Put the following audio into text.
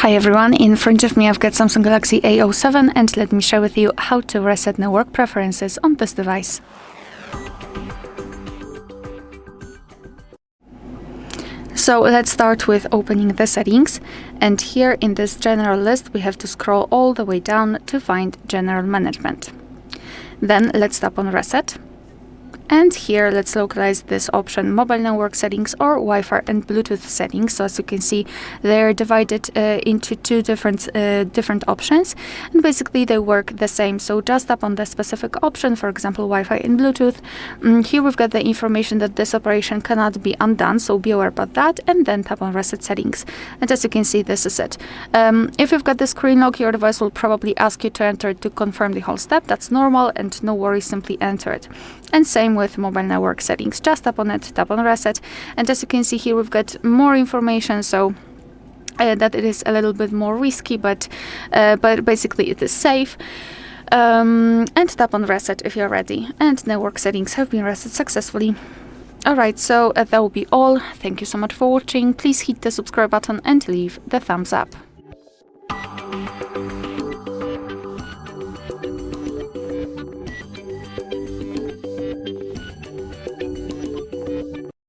Hi everyone, in front of me I've got Samsung Galaxy A07 and let me share with you how to reset network preferences on this device. So let's start with opening the settings, and here in this general list we have to scroll all the way down to find general management. Then let's tap on reset. And here let's localize this option, mobile network settings or Wi-Fi and Bluetooth settings. So as you can see, they're divided into two different options, and basically they work the same. So just tap on the specific option, for example, Wi-Fi and Bluetooth. Here we've got the information that this operation cannot be undone, so be aware about that, and then tap on reset settings. And as you can see, this is it. If you've got the screen lock, your device will probably ask you to enter it to confirm the whole step. That's normal and no worries, simply enter it. And same with mobile network settings, just tap on it, tap on reset, and as you can see here we've got more information, so that it is a little bit more risky, but basically it is safe. And tap on reset if you're ready, and network settings have been reset successfully. Alright, so that will be all. Thank you so much for watching. Please hit the subscribe button and leave the thumbs up.